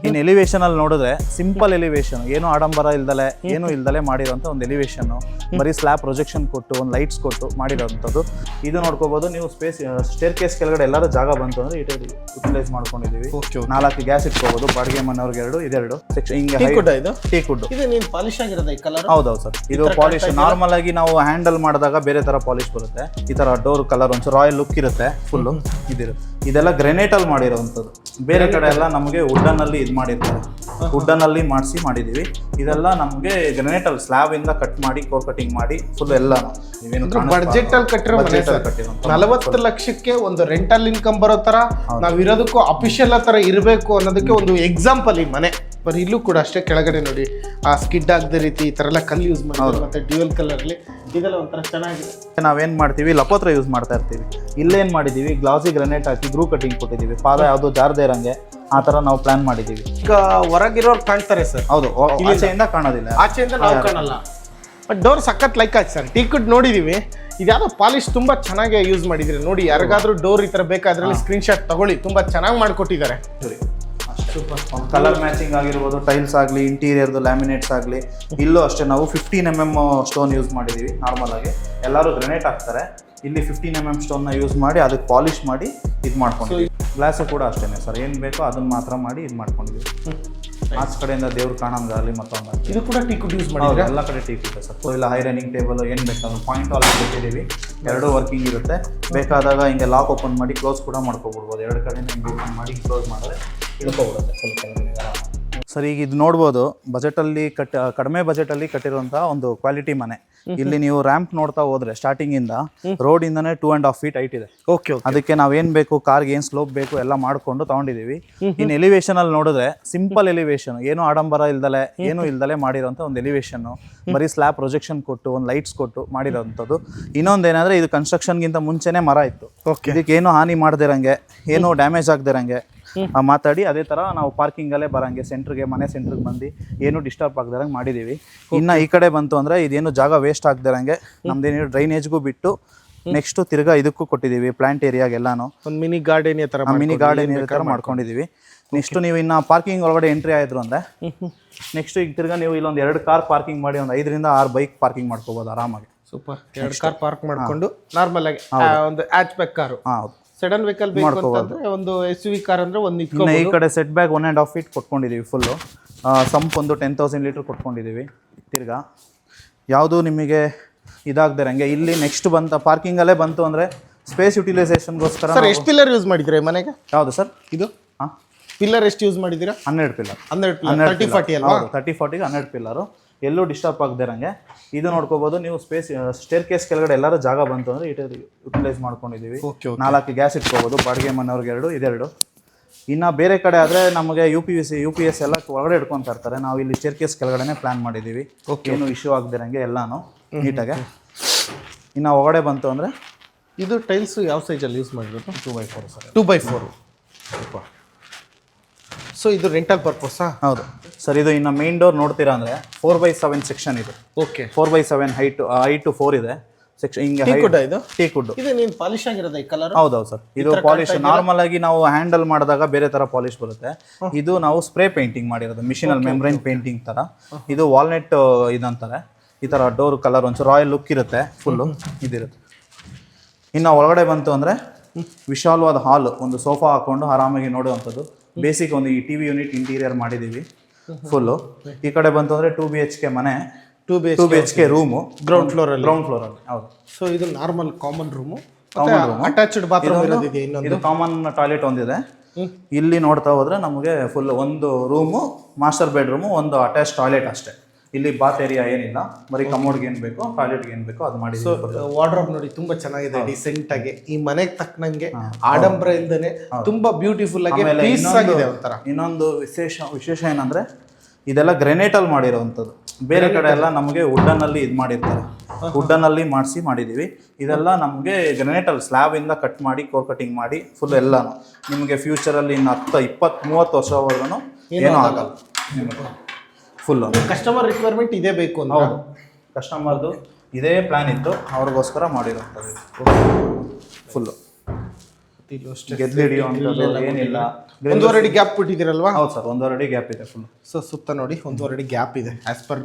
ಇನ್ elevation ಅಲ್ಲಿ ನೋಡಿದ್ರೆ simple elevation, ಏನು ಆಡಂಬರ ಇಲ್ದಲೆ ಏನು ಇಲ್ದಲೆ ಮಾಡಿರೋಂಥ ಒಂದು ಎಲಿವೇಶನ್, ಬರೀ ಸ್ಲ್ಯಾಬ್ ಪ್ರೊಜೆಕ್ಷನ್ ಕೊಟ್ಟು ಒಂದು ಲೈಟ್ಸ್ ಕೊಟ್ಟು ಮಾಡಿರೋಂಥದ್ದು. ಇದು ನೋಡ್ಕೋಬಹುದು ನೀವು. ಸ್ಟೇರ್ ಕೇಸ್ ಕೆಳಗಡೆ ಎಲ್ಲರೂ ಜಾಗ ಬಂತು ಅಂದ್ರೆ ಯುಟಿಲೈಸ್ ಮಾಡ್ಕೊಂಡಿದೀವಿ. 4 ಗ್ಯಾಸ್ ಇಟ್ಕೋಬಹುದು, ಬಾಡಿಗೆ ಮನೆಯವ್ರಿಗೆ 2, ಇದೆರಡು ಸೆಕ್ಷನ್ ಹಿಂಗೆ ಟೀ ಕುಡ್. ಪಾಲಿಶ್ ಆಗಿರೋದು ಈ ಕಲರ್. ಹೌದೌದು ಸರ್, ಇದು ಪಾಲಿಶ್ ನಾರ್ಮಲ್ ಆಗಿ ನಾವು ಹ್ಯಾಂಡಲ್ ಮಾಡಿದಾಗ ಬೇರೆ ತರ ಪಾಲಿಶ್ ಬರುತ್ತೆ. ಈ ತರ ಡೋರ್ ಕಲರ್ ಒಂಚೂರು ರಾಯಲ್ ಲುಕ್ ಇರುತ್ತೆ ಫುಲ್ಲು. ಇದೆಲ್ಲ ಗ್ರೆನೇಟ್ ಅಲ್ಲಿ ಮಾಡಿರೋಂಥದ್ದು. ಬೇರೆ ಕಡೆ ಎಲ್ಲ ನಮಗೆ ವುಡನ್ ಅಲ್ಲಿ ಇದು ಮಾಡಿರ್ತಾರೆ, ವುಡನ್ ಅಲ್ಲಿ ಮಾಡಿದೀವಿ. ಇದೆಲ್ಲ ನಮಗೆ ಗ್ರೆನೇಟ್ ಅಲ್ಲಿ ಸ್ಲ್ಯಾಬ್ ಇಂದ ಕಟ್ ಮಾಡಿ ಕೋರ್ ಕಟಿಂಗ್ ಮಾಡಿ ಫುಲ್ ಎಲ್ಲ ಬಡ್ಜೆಟ್ ಅಲ್ಲಿ ಕಟ್ಟಿರೋ 40 ಲಕ್ಷಕ್ಕೆ ಒಂದು ರೆಂಟಲ್ ಇನ್ಕಮ್ ಬರೋ ತರ ನಾವ್ ಇರೋದಕ್ಕೂ ಅಫಿಷಿಯಲ್ ತರ ಇರಬೇಕು ಅನ್ನೋದಕ್ಕೆ ಒಂದು ಎಕ್ಸಾಂಪಲ್ ಈ ಮನೆ. ಬರೀ ಇಲ್ಲೂ ಕೂಡ ಅಷ್ಟೇ, ಕೆಳಗಡೆ ನೋಡಿ ಆ ಸ್ಕಿಡ್ ಆಗದ ರೀತಿ ಈ ತರ ಎಲ್ಲ ಕಲ್ಲು ಯೂಸ್ ಮಾಡಿದ್ರು, ಮತ್ತೆ ಡ್ಯೂಯಲ್ ಕಲರ್ ಅಲ್ಲಿ ಇದೆಲ್ಲ ಒಂಥರ ಚೆನ್ನಾಗಿದೆ. ನಾವೇನ್ ಮಾಡ್ತೀವಿ, ಲಪೋತ್ರ ಯೂಸ್ ಮಾಡ್ತಾ ಇರ್ತೀವಿ. ಇಲ್ಲೇನ್ ಮಾಡಿದೀವಿ, ಗ್ಲಾಸಿ ಗ್ರನೇಟ್ ಹಾಕಿ ಗ್ರೂ ಕಟಿಂಗ್ ಕೊಟ್ಟಿದೀವಿ. ಪಾದ ಯಾವ್ದು ಜಾರದೇ ಇರಂಗೆ ಆ ತರ ನಾವು ಪ್ಲಾನ್ ಮಾಡಿದೀವಿ. ಈಗ ಹೊರಗಿರೋರು ಕಾಣ್ತಾರೆ ಸರ್. ಹೌದು, ಆಚೆಯಿಂದ ಕಾಣೋದಿಲ್ಲ, ಆಚೆಯಿಂದ ನಾವು ಕಾಣಲ್ಲ. ಬಟ್ ಡೋರ್ ಸಖತ್ ಲೈಕ್ ಆಯ್ತು ಸರ್. ಟೀ ಕುಡ್ ನೋಡಿದೀವಿ, ಇದ್ಯಾವುದೋ ಪಾಲಿಶ್ ತುಂಬಾ ಚೆನ್ನಾಗಿ ಯೂಸ್ ಮಾಡಿದ್ರಿ ನೋಡಿ. ಯಾರಿಗಾದ್ರೂ ಡೋರ್ ಈ ತರ ಬೇಕಾದ್ರೆ ಸ್ಕ್ರೀನ್ ಶಾಟ್ ತಗೊಳ್ಳಿ, ತುಂಬಾ ಚೆನ್ನಾಗಿ ಮಾಡ್ಕೊಟ್ಟಿದ್ದಾರೆ. ಕಲರ್ ಮ್ಯಾಚಿಂಗ್ ಆಗಿರ್ಬೋದು, ಟೈಲ್ಸ್ ಆಗಲಿ, ಇಂಟೀರಿಯರ್ದು ಲ್ಯಾಮಿನೇಟ್ಸ್ ಆಗಲಿ. ಇಲ್ಲೂ ಅಷ್ಟೇ ನಾವು 15mm ಸ್ಟೋನ್ ಯೂಸ್ ಮಾಡಿದ್ದೀವಿ. ನಾರ್ಮಲ್ ಆಗಿ ಎಲ್ಲರೂ ಗ್ರೆನೇಟ್ ಹಾಕ್ತಾರೆ, ಇಲ್ಲಿ 15mm ಸ್ಟೋನ್ನ ಯೂಸ್ ಮಾಡಿ ಅದಕ್ಕೆ ಪಾಲಿಶ್ ಮಾಡಿ ಇದು ಮಾಡ್ಕೊಂಡಿದ್ದೀವಿ. ಗ್ಲಾಸು ಕೂಡ ಅಷ್ಟೇ ಸರ್, ಏನು ಬೇಕೋ ಅದನ್ನು ಮಾತ್ರ ಮಾಡಿ ಇದು ಮಾಡ್ಕೊಂಡಿದ್ದೀವಿ. ಆಚ ಕಡೆಯಿಂದ ದೇವ್ರು ಕಾಣಂಗಾಗಲಿ ಮತ್ತೊಂದು. ಇದು ಕೂಡ ಟೀ ಕುಡ್ ಯೂಸ್ ಮಾಡಿದ್ರೆ ಎಲ್ಲ ಕಡೆ ಟೀ ಕುಡ್ ಸರ್. ಇಲ್ಲ ಹೈ ರನ್ನಿಂಗ್ ಟೇಬಲ್ ಏನು ಬೇಕಾದ್ರೂ ಪಾಯಿಂಟ್ ಆಲ್ ಕೊಟ್ಟಿದ್ದೀವಿ. 2 ವರ್ಕಿಂಗ್ ಇರುತ್ತೆ. ಬೇಕಾದಾಗ ಹಿಂಗೆ ಲಾಕ್ ಓಪನ್ ಮಾಡಿ ಕ್ಲೋಸ್ ಕೂಡ ಮಾಡ್ಕೊಬಿಡ್ಬೋದು. 2 ಕಡೆ ಹಿಂಗೆ ಓಪನ್ ಮಾಡಿ ಕ್ಲೋಸ್ ಮಾಡಿದ್ರೆ ಇಳ್ಕೊಬಿಡುತ್ತೆ ಸ್ವಲ್ಪ. ಸರ್, ಈಗ ಇದು ನೋಡ್ಬೋದು, ಬಜೆಟಲ್ಲಿ ಕಡಿಮೆ ಬಜೆಟಲ್ಲಿ ಕಟ್ಟಿರುವಂಥ ಒಂದು ಕ್ವಾಲಿಟಿ ಮನೆ. ಇಲ್ಲಿ ನೀವು ರ್ಯಾಂಪ್ ನೋಡ್ತಾ ಹೋದ್ರೆ ಸ್ಟಾರ್ಟಿಂಗ್ ಇಂದ ರೋಡ್ ಇಂದಾನೆ 2.5 feet ಹೈಟ್ ಇದೆ. ಅದಕ್ಕೆ ನಾವೇನ್ ಬೇಕು, ಕಾರ್ಗೆ ಏನ್ ಸ್ಲೋಪ್ ಬೇಕು ಎಲ್ಲ ಮಾಡ್ಕೊಂಡು ತಗೊಂಡಿದೀವಿ. ಇನ್ ಎಲಿವೇಶನ್ ಅಲ್ಲಿ ನೋಡಿದ್ರೆ ಸಿಂಪಲ್ ಎಲಿವೇಶನ್, ಏನು ಆಡಂಬರ ಇಲ್ದಲೆ ಏನು ಇಲ್ದಲೆ ಮಾಡಿರೋಂಥ ಒಂದು ಎಲಿವೇಶನ್, ಬರೀ ಸ್ಲ್ಯಾಬ್ ಪ್ರೊಜೆಕ್ಷನ್ ಕೊಟ್ಟು ಒಂದು ಲೈಟ್ಸ್ ಕೊಟ್ಟು ಮಾಡಿರೋಂಥದ್ದು. ಇನ್ನೊಂದೇನಂದ್ರೆ ಇದು ಕನ್ಸ್ಟ್ರಕ್ಷನ್ಗಿಂತ ಮುಂಚೆನೆ ಮರ ಇತ್ತು. ಇದಕ್ಕೆ ಏನು ಹಾನಿ ಮಾಡದಿರಂಗೆ, ಏನು ಡ್ಯಾಮೇಜ್ ಆಗದಿರಂಗೆ ಮಾತಾಡಿ ಅದೇ ತರ ನಾವು ಪಾರ್ಕಿಂಗ್ ಅಲ್ಲೇ ಬರಂಗೆ ಮನೆ ಸೆಂಟ್ರಿಗೆ ಬಂದು ಏನು ಡಿಸ್ಟರ್ಬ್ ಆಗದಿರಂಗೆ ಮಾಡಿದೀವಿ. ಇನ್ನು ಈ ಕಡೆ ಬಂತು ಅಂದ್ರೆ ಇದೇನು ಜಾಗ ವೇಸ್ಟ್ ಆಗದಿರಂಗೆ ನಮ್ದೇನು ಡ್ರೈನೇಜ್ಗೂ ಬಿಟ್ಟು ನೆಕ್ಸ್ಟ್ ತಿರ್ಗಾ ಇದಕ್ಕೂ ಕೊಟ್ಟಿದ್ದೀವಿ, ಪ್ಲಾಂಟ್ ಏರಿಯಾಗೆಲ್ಲಾನು ಒಂದು ಮಿನಿ ಗಾರ್ಡನ್ ತರ ಮಾಡ್ಕೊಂಡಿದೀವಿ. ನೆಕ್ಸ್ಟ್ ನೀವು ಇನ್ನು ಪಾರ್ಕಿಂಗ್ ಒಳಗಡೆ ಎಂಟ್ರಿ ಆಯಿದ್ರು ಅಂದ್ರೆ ನೆಕ್ಸ್ಟ್ ಈಗ ತಿರ್ಗಾ ನೀವು ಇಲ್ಲೊಂದು 2 ಕಾರ್ ಪಾರ್ಕಿಂಗ್ ಮಾಡಿ ಒಂದು 5 ರಿಂದ 6 ಬೈಕ್ ಪಾರ್ಕಿಂಗ್ ಮಾಡ್ಕೋಬಹುದು ಆರಾಮಾಗಿ. ಸೂಪರ್. 2 ಕಾರ್ ಪಾರ್ಕ್ ಮಾಡ್ಕೊಂಡು ನಾರ್ಮಲ್ ಆಗಿ ಒಂದು ಹ್ಯಾಚ್ ಬ್ಯಾಕ್ ಕಾರು, ಹೌದು, ಸಡನ್ ವೆಹಿಕಲ್ ಬೇಕು ಅಂತಂದ್ರೆ ಒಂದು SUV ಕಾರ್ ಅಂದ್ರೆ ಒಂದು ಈ ಕಡೆ ಸೆಟ್ ಬ್ಯಾಕ್ 1.5 feet ಕೊಟ್ಕೊಂಡಿದ್ದೀವಿ. ಫುಲ್ಲು ಸಂಪ್ ಒಂದು 10,000 ಲೀಟರ್ ಕೊಟ್ಕೊಂಡಿದ್ದೀವಿ. ತಿರ್ಗಾ ಯಾವುದು ನಿಮಗೆ ಇದಾಗದಿರಂಗೆ ಇಲ್ಲಿ ನೆಕ್ಸ್ಟ್ ಬಂತ ಪಾರ್ಕಿಂಗ್ ಅಲ್ಲೇ ಬಂತು ಅಂದ್ರೆ ಸ್ಪೇಸ್ ಯುಟಿಲೈಸೇಷನ್ಗೋಸ್ಕರ. ಸರ್, ಎಷ್ಟು ಪಿಲ್ಲರ್ ಯೂಸ್ ಮಾಡಿದ್ರೆ ಮನೆಗೆ? ಯಾವುದು ಸರ್ ಇದು? ಪಿಲ್ಲರ್ ಎಷ್ಟು ಯೂಸ್ ಮಾಡಿದ್ದೀರಾ? 12 ಪಿಲ್ಲರ್. 30-40 ಅಲ್ವಾ? 30-40ಗೆ 12 ಪಿಲ್ಲರು. ಎಲ್ಲೂ ಡಿಸ್ಟರ್ಬ್ ಆಗದಿರಂಗೆ ಇದು ನೋಡ್ಕೋಬಹುದು ನೀವು. ಸ್ಟೇರ್ ಕೇಸ್ ಕೆಳಗಡೆ ಎಲ್ಲರೂ ಜಾಗ ಬಂತು ಅಂದ್ರೆ ಯುಟಿಲೈಸ್ ಮಾಡ್ಕೊಂಡಿದ್ದೀವಿ. 4 ಗ್ಯಾಸ್ ಇಟ್ಕೋಬಹುದು, ಬಾಡಿಗೆ ಮನೆಯವ್ರಿಗೆ 2, ಇದೆರಡು. ಇನ್ನು ಬೇರೆ ಕಡೆ ಆದರೆ ನಮಗೆ UPS ಎಲ್ಲ ಒಳಗಡೆ ಇಟ್ಕೊತಾ ಇರ್ತಾರೆ. ನಾವು ಇಲ್ಲಿ ಸ್ಟೇರ್ ಕೇಸ್ ಕೆಳಗಡೆನೆ ಪ್ಲಾನ್ ಮಾಡಿದ್ದೀವಿ, ಏನು ಇಶ್ಯೂ ಆಗದಿರಂಗೆ ಎಲ್ಲಾನು ನೀಟಾಗೆ. ಇನ್ನು ಒಳಗಡೆ ಬಂತು ಅಂದರೆ ಇದು ಟೈಲ್ಸ್ ಯಾವ ಸೈಜಲ್ಲಿ ಯೂಸ್ ಮಾಡಿರೋದು? 2x4 sir. 2x4. ಸೊ ಇದು ರೆಂಟಲ್ ಪರ್ಪಸ್? ಹೌದು ಸರ್. ಇದು ಇನ್ನು ಮೇನ್ ಡೋರ್ ನೋಡ್ತೀರಾ ಅಂದರೆ 4x7 ಸೆಕ್ಷನ್ ಇದೆ. 4x7 ಹೈಟ್ 4 ಇದೆ ಸೆಕ್ಷನ್. ಹಿಂಗೆ ಟೀ ಕುಡ್. ಇದು ನೀನು ಪಾಲಿಶ್ ಆಗಿರೋದು ಈ ಕಲರ್? ಹೌದೌದು ಸರ್, ಇದು ಪಾಲಿಶ್. ನಾರ್ಮಲ್ ಆಗಿ ನಾವು ಹ್ಯಾಂಡಲ್ ಮಾಡಿದಾಗ ಬೇರೆ ತರ ಪಾಲಿಶ್ ಬರುತ್ತೆ. ಇದು ನಾವು ಸ್ಪ್ರೇ ಪೇಂಟಿಂಗ್ ಮಾಡಿರೋದು, ಮಿಷಿನಲ್ಲಿ ಮೆಂಬ್ರೈನ್ ಪೇಂಟಿಂಗ್ ತರ. ಇದು ವಾಲ್ನಟ್ ಇದಂತಾರೆ. ಈ ತರ ಡೋರ್ ಕಲರ್ ಒಂಚೂರು ರಾಯಲ್ ಲುಕ್ ಇರುತ್ತೆ ಫುಲ್ಲು. ಇದಿರುತ್ತೆ. ಇನ್ನು ಒಳಗಡೆ ಬಂತು ಅಂದರೆ ವಿಶಾಲವಾದ ಹಾಲ್, ಒಂದು ಸೋಫಾ ಹಾಕೊಂಡು ಆರಾಮಾಗಿ ನೋಡುವಂಥದ್ದು. ಬೇಸಿಕ್ ಒಂದು ಈ TV ಯೂನಿಟ್ ಇಂಟೀರಿಯರ್ ಮಾಡಿದ್ದೀವಿ ಫುಲ್ಲು. ಈ ಕಡೆ ಬಂತು ಅಂದರೆ 2 BHK ಮನೆ, 2 BHK ರೂಮು ಗ್ರೌಂಡ್ ಫ್ಲೋರಲ್ಲಿ. ಹೌದು. ಸೊ ಇದು normal common room, attached bathroom ಇರೋದಿದೆ. ಇದು ಕಾಮನ್ ಟಾಯ್ಲೆಟ್ ಒಂದಿದೆ. ಇಲ್ಲಿ ನೋಡ್ತಾ ಹೋದ್ರೆ ನಮಗೆ ಫುಲ್ ಒಂದು ರೂಮು, ಮಾಸ್ಟರ್ ಬೆಡ್ರೂಮು, ಒಂದು ಅಟ್ಯಾಚ್ ಟಾಯ್ಲೆಟ್ ಅಷ್ಟೇ. ಇಲ್ಲಿ ಬಾತ್ ಏರಿಯಾ ಏನಿಲ್ಲ, ಬರೀ ಕಮೋಡ್ಗೆ ಏನು ಬೇಕೋ ಟಾಯ್ಲೆಟ್ಗೆ ಏನು ಬೇಕೋ ಅದು ಮಾಡಿ. ವಾರ್ಡ್ರೋಬ್ ನೋಡಿ ತುಂಬಾ ಚೆನ್ನಾಗಿದೆ, ಡಿಸೆಂಟ್ ಆಗಿ ಈ ಮನೆಗೆ ತಕ್ಕನಂಗೆ ಆಡಂಬರ ಇಲ್ದೇನೆ ತುಂಬಾ ಬ್ಯೂಟಿಫುಲ್ ಆಗಿ ಪೀಸ್ ಆಗಿದೆ ಒಂಥರ. ಇನ್ನೊಂದು ವಿಶೇಷ ಏನಂದ್ರೆ ಇದೆಲ್ಲ ಗ್ರೆನೇಟ್ ಅಲ್ಲಿ ಮಾಡಿರೋವಂಥದ್ದು. ಬೇರೆ ಕಡೆ ಎಲ್ಲ ನಮಗೆ ವುಡನ್ ಅಲ್ಲಿ ಇದು ಮಾಡಿರ್ತಾರೆ, ವುಡನ್ ಅಲ್ಲಿ ಮಾಡಿದೀವಿ. ಇದೆಲ್ಲ ನಮಗೆ ಗ್ರೆನೇಟ್ ಅಲ್ಲಿ ಸ್ಲ್ಯಾಬ್ ಇಂದ ಕಟ್ ಮಾಡಿ ಕೋರ್ ಕಟಿಂಗ್ ಮಾಡಿ ಫುಲ್ ಎಲ್ಲಾನು ನಿಮಗೆ ಫ್ಯೂಚರಲ್ಲಿ ಇನ್ನು 10, 20, 30 ವರ್ಷವರೆಗೂ ಏನೂ ಆಗಲ್ಲ. ಫುಲ್ ಕಸ್ಟಮರ್ ರಿಕ್ವೈರ್ಮೆಂಟ್ ಇದೇ ಬೇಕು ಅಂತ. ಹೌದು, ಕಸ್ಟಮರ್ದು ಇದೇ ಪ್ಲಾನ್ ಇತ್ತು, ಅವ್ರಿಗೋಸ್ಕರ ಮಾಡಿರೋಂಥದ್ದು ಫುಲ್ಲು. ಮತ್ತೆ ಇಲ್ಲೂ ಅಷ್ಟೇ ಗೆದ್ದು ಹಿಡಿಯುವಂಥದ್ದು ಏನಿಲ್ಲ. 1.5 ಅಡಿ ಗ್ಯಾಪ್ ಬಿಟ್ಟಿದ್ದೀರಲ್ವಾ? ಹೌದು ಸರ್, 1.5 ಅಡಿ ಗ್ಯಾಪ್ ಇದೆ ಫುಲ್. ಸೊ ಸುತ್ತ ನೋಡಿ 1.5 ಅಡಿ ಗ್ಯಾಪ್ ಇದೆ ಆಸ್ ಪರ್